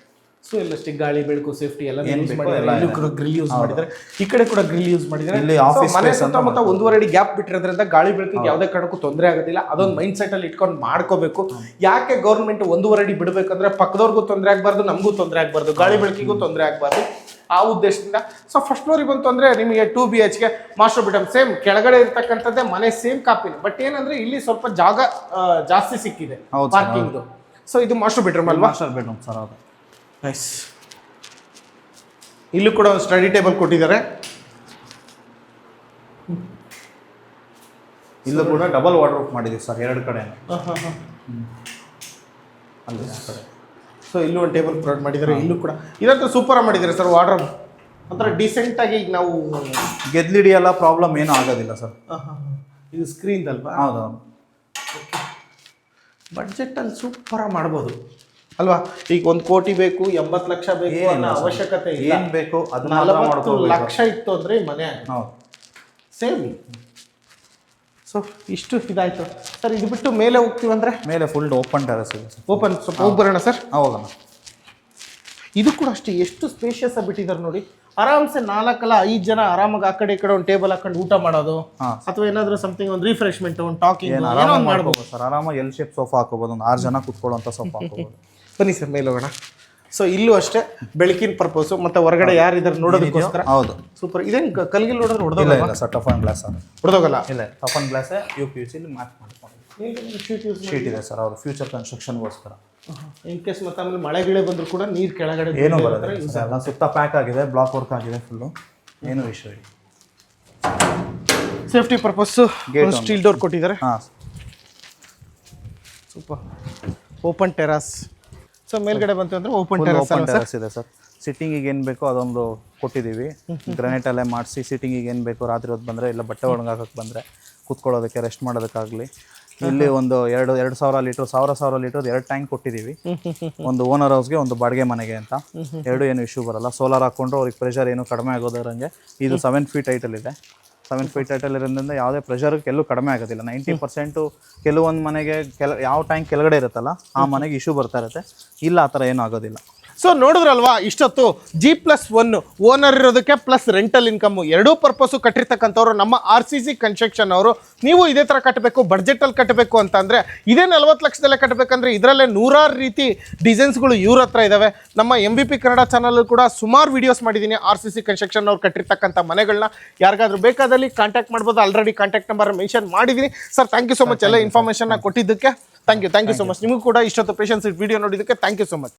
ಸೊ ಎಲ್ಲಷ್ಟೇ ಗಾಳಿ ಬೆಳಕು ಸೇಫ್ಟಿ ಎಲ್ಲ ಯೂಸ್ ಮಾಡಿದ್ದಾರೆ. ಗ್ರಿಲ್ ಯೂಸ್ ಮಾಡಿದ್ದಾರೆ, ಈ ಕಡೆ ಕೂಡ ಗ್ರಿಲ್ ಯೂಸ್ ಮಾಡಿದ್ದಾರೆ. ಇಲ್ಲಿ ಆಫೀಸ್ ಮನೆ ಸುತ್ತಮುತ್ತ 1.5 ಅಡಿ ಗ್ಯಾಪ್ ಬಿಟ್ಟಿರೋದ್ರಿಂದ ಗಾಳಿ ಬೆಳಕಿಗೆ ಯಾವುದೇ ಕಾರಣಕ್ಕೂ ತೊಂದರೆ ಆಗೋದಿಲ್ಲ. ಅದೊಂದು ಮೈಂಡ್ ಸೆಟ್ ಅಲ್ಲಿ ಇಟ್ಕೊಂಡು ಮಾಡ್ಕೋಬೇಕು. ಯಾಕೆ ಗೌರ್ಮೆಂಟ್ 1.5 ಅಡಿ ಬಿಡಬೇಕಂದ್ರೆ ಪಕ್ಕದವ್ರಿಗೂ ತೊಂದರೆ ಆಗಬಾರ್ದು, ನಮಗೂ ತೊಂದರೆ ಆಗಬಾರ್ದು, ಗಾಳಿ ಬೆಳಕಿಗೂ ತೊಂದರೆ ಆಗಬಾರ್ದು. ಆ ಉದ್ದೇಶದಿಂದ ಸೊ ಫಸ್ಟ್ ಫ್ಲೋರಿಗೆ ಬಂತು ಅಂದರೆ ನಿಮಗೆ 2 BHK ಮಾಸ್ಟರ್ ಬೆಡ್ರೂಮ್. ಸೇಮ್ ಕೆಳಗಡೆ ಇರ್ತಕ್ಕಂಥದ್ದೇ ಮನೆ, ಸೇಮ್ ಕಾಪಿನ. ಬಟ್ ಏನಂದ್ರೆ ಇಲ್ಲಿ ಸ್ವಲ್ಪ ಜಾಗ ಜಾಸ್ತಿ ಸಿಕ್ಕಿದೆ ಪಾರ್ಕಿಂಗ್ದು. ಸೊ ಇದು ಮಾಸ್ಟರ್ ಬೆಡ್ರೂಮ್ ಅಲ್ವಾ? Master bedroom sir. ಹೌದು, ನೈಸ್. ಇಲ್ಲೂ ಕೂಡ ಒಂದು ಸ್ಟಡಿ ಟೇಬಲ್ ಕೊಟ್ಟಿದ್ದಾರೆ. ಇಲ್ಲೂ ಕೂಡ ಡಬಲ್ ವಾರ್ಡ್ರೋಬ್ ಮಾಡಿದ್ದೀವಿ ಸರ್, 2 ಕಡೆ ಅಲ್ಲಿ ಕಡೆ. ಸೊ ಇಲ್ಲೂ ಒಂದು ಟೇಬಲ್ ಪ್ರೊವೈಡ್ ಮಾಡಿದ್ದಾರೆ. ಇಲ್ಲೂ ಕೂಡ ಇದಂತೂ ಸೂಪರ್ ಮಾಡಿದ್ದಾರೆ ಸರ್ ವಾರ್ಡ್ರೋಬ್. ಒಂಥರ ಡೀಸೆಂಟಾಗಿ ಈಗ ನಾವು ಗೆದ್ಲಿಡಿ ಎಲ್ಲ ಪ್ರಾಬ್ಲಮ್ ಏನೂ ಆಗೋದಿಲ್ಲ ಸರ್. ಇದು ಸ್ಕ್ರೀನ್ ಅಲ್ವಾ? ಹೌದೌದು. ಬಡ್ಜೆಟಲ್ಲಿ ಸೂಪರಾಗಿ ಮಾಡ್ಬೋದು ಅಲ್ವಾ? ಈಗ 1 ಕೋಟಿ ಬೇಕು, 80 ಲಕ್ಷ ಬೇಕು ಅನ್ನೋ ಅವಶ್ಯಕತೆ ಇಲ್ಲ. ಏನು ಬೇಕು ಅದನ್ನ 40 ಲಕ್ಷ ಇತ್ತು ಅಂದರೆ ಮನೆ ಸೇಮ್. ಸೊ ಇಷ್ಟು ಇದಾಯಿತು ಸರ್. ಇದು ಬಿಟ್ಟು ಮೇಲೆ ಹೋಗ್ತೀವಿ ಅಂದರೆ ಮೇಲೆ ಫುಲ್ ಓಪನ್ ಟೆರೆಸ್ ಇದೆ ಸರ್. ಓಪನ್ ಸ್ವಲ್ಪ ಹೋಗಿ ಬರೋಣ ಸರ್. ಹೋಗೋಣ. ಇದು ಕೂಡ ಅಷ್ಟೇ ಎಷ್ಟು ಸ್ಪೇಷಿಯಸ್ ಆಗಿ ಬಿಟ್ಟಿದ್ದಾರೆ ನೋಡಿ. ಆರಾಮ್ಸೆ 4 ಜನ ಆರಾಮಾಗಿ ಆ ಕಡೆ ಈ ಕಡೆ ಒಂದು ಟೇಬಲ್ ಹಾಕೊಂಡು ಊಟ ಮಾಡೋದು ಅಥವಾ ಏನಾದರೂ ಸಮಥಿಂಗ್ ಒಂದು ರಿಫ್ರೆಶ್ಮೆಂಟ್ ಒಂದು ಟಾಕಿಂಗ್ ಏನೋ ಒಂದು ಮಾಡ್ಬೋದು ಸರ್. ಆರಾಮಾಗಿ ಎಲ್ ಶೇಪ್ ಸೋಫಾ ಹಾಕೋಬಹುದು, ಒಂದು 6 ಜನ ಕೂತ್ಕೊಳ್ಳುವಂಥ ಸೋಫಾ ಹಾಕೋಬಹುದು. ಬನ್ನಿ ಸರ್ ಮೇಲೆ ಹೋಗೋಣ. ಸೊ ಇಲ್ಲೂ ಅಷ್ಟೇ ಬೆಳಕಿನ ಪರ್ಪಸ್ ಮತ್ತೆ ಹೊರಗಡೆ ಯಾರು ಇದ್ದಾರೆ ನೋಡೋದಕ್ಕೋಸ್ಕರ. ಹೌದು ಸೂಪರ್. ಇದೇನು ಕಲ್ಗಿಲ್ ನೋಡಿದ್ರೆ ಇಲ್ಲ ಇಲ್ಲ ಸರ್, ಟಫ್ ಅಂಡ್ ಗ್ಲಾಸ್ ಹೊಡೆದೋಗಲ್ಲ. ಇಲ್ಲ tough and glass UPVC match ಮಾಡ್ಕೊಂಡು ಶೀಟ್ ಇದೆ ಸರ್. ಅವರು ಫ್ಯೂಚರ್ ಕನ್ಸ್ಟ್ರಕ್ಷನ್ಗೋಸ್ಕರ ಇನ್ ಕೇಸ್ ಮತ್ತೆ ಆಮೇಲೆ ಮಳೆ ಗಿಳೆ ಬಂದರೂ ಕೂಡ ನೀರು ಕೆಳಗಡೆ ಏನೂ ಬರೋದಿಲ್ಲ. ಎಲ್ಲ ಸುತ್ತ ಪ್ಯಾಕ್ ಆಗಿದೆ, ಬ್ಲಾಕ್ ವರ್ಕ್ ಆಗಿದೆ ಫುಲ್ಲು, ಏನು ವಿಷಯ ಇಲ್ಲ. ಸೇಫ್ಟಿ ಪರ್ಪಸ್ಸು ಸ್ಟೀಲ್ ಡೋರ್ ಕೊಟ್ಟಿದ್ದಾರೆ. ಹಾಂ ಸೂಪರ್. ಓಪನ್ ಟೆರಾಸ್. ಸೊ ಮೇಲ್ಗಡೆ ಬಂತು ಅಂದರೆ ಓಪನ್ ಟೆರಾಸ್ ಇದೆ ಸರ್. ಸಿಟ್ಟಿಂಗಿಗೆ ಏನು ಬೇಕೋ ಅದೊಂದು ಕೊಟ್ಟಿದ್ದೀವಿ. ಗ್ರಾನೈಟಲ್ಲೇ ಮಾಡಿಸಿ ಸಿಟ್ಟಿಂಗಿಗೆ ಏನು ಬೇಕೋ ರಾತ್ರಿ ಹೊತ್ತು ಬಂದರೆ ಇಲ್ಲ ಬಟ್ಟೆ ಒಣಗಾಕಕ್ಕೆ ಬಂದರೆ ಕೂತ್ಕೊಳ್ಳೋದಕ್ಕೆ ರೆಸ್ಟ್ ಮಾಡೋದಕ್ಕಾಗಲಿ. ಇಲ್ಲಿ ಒಂದು 2,000 ಲೀಟ್ರ್ 1,000 ಲೀಟ್ರ್ 2 ಟ್ಯಾಂಕ್ ಕೊಟ್ಟಿದ್ದೀವಿ. ಒಂದು ಓನರ್ ಹೌಸ್ಗೆ, ಒಂದು ಬಾಡಿಗೆ ಮನೆಗೆ ಅಂತ. ಎರಡು ಏನು ಇಶ್ಯೂ ಬರಲ್ಲ. ಸೋಲಾರ್ ಹಾಕ್ಕೊಂಡ್ರೆ ಅವ್ರಿಗೆ ಪ್ರೆಷರ್ ಏನು ಕಡಿಮೆ ಆಗೋದರಂಗೆ. ಇದು 7 ಫೀಟ್ ಹೈಟಲ್ಲಿದೆ. 7 ಫೀಟ್ ಹೈಟಲ್ಲಿ ಇರೋದ್ರಿಂದ ಯಾವುದೇ ಪ್ರೆಷರ್ ಎಲ್ಲೂ ಕಡಿಮೆ ಆಗೋದಿಲ್ಲ. 90% ಕೆಲವೊಂದು ಮನೆಗೆ ಯಾವ ಟ್ಯಾಂಕ್ ಕೆಳಗಡೆ ಇರುತ್ತಲ್ಲ ಆ ಮನೆಗೆ ಇಶ್ಯೂ ಬರ್ತಾ ಇರುತ್ತೆ. ಇಲ್ಲ ಆ ಥರ ಏನೂ ಆಗೋದಿಲ್ಲ. ಸೊ ನೋಡಿದ್ರಲ್ವಾ ಇಷ್ಟೊತ್ತು G+1 ಓನರ್ ಇರೋದಕ್ಕೆ ಪ್ಲಸ್ ರೆಂಟಲ್ ಇನ್ಕಮ್ ಎರಡೂ ಪರ್ಪಸ್ಸು ಕಟ್ಟಿರ್ತಕ್ಕಂಥವ್ರು ನಮ್ಮ RCC ಕನ್ಸ್ಟ್ರಕ್ಷನ್ ಅವರು. ನೀವು ಇದೇ ಥರ ಕಟ್ಟಬೇಕು, ಬಡ್ಜೆಟಲ್ಲಿ ಕಟ್ಟಬೇಕು ಅಂತಂದರೆ ಇದೇ 40 ಲಕ್ಷದಲ್ಲೇ ಕಟ್ಟಬೇಕಂದ್ರೆ ಇದರಲ್ಲೇ 100 ರೀತಿ ಡಿಸೈನ್ಸ್ಗಳು ಇವ್ರ ಹತ್ರ ಇದ್ದಾವೆ. ನಮ್ಮ MVP ಕನ್ನಡ ಚಾನಲ್ ಕೂಡ ಸುಮಾರು ವೀಡಿಯೋಸ್ ಮಾಡಿದ್ದೀನಿ RCC ಕನ್ಸ್ಟ್ರಕ್ಷನ್ ಅವ್ರು ಕಟ್ಟಿರ್ತಕ್ಕಂಥ ಮನೆಗಳನ್ನ. ಯಾರಿಗಾದ್ರೂ ಬೇಕಾದಲ್ಲಿ ಕಾಂಟ್ಯಾಕ್ಟ್ ಮಾಡ್ಬೋದು. ಆಲ್ರೆಡಿ ಕಾಂಟ್ಯಾಕ್ಟ್ ನಂಬರ್ ಮೆನ್ಷನ್ ಮಾಡಿದ್ದೀನಿ. Sir thank you so much ಎಲ್ಲ ಇನ್ಫಾರ್ಮೇಷನ್ನ ಕೊಟ್ಟಿದ್ದಕ್ಕೆ. Thank you so much. ನಿಮಗೂ ಕೂಡ ಇಷ್ಟೊತ್ತು ಪೇಷನ್ಸ್ ವಿಡಿಯೋ ನೋಡಿದ್ದಕ್ಕೆ ಥ್ಯಾಂಕ್ ಯು ಸೊ ಮಚ್.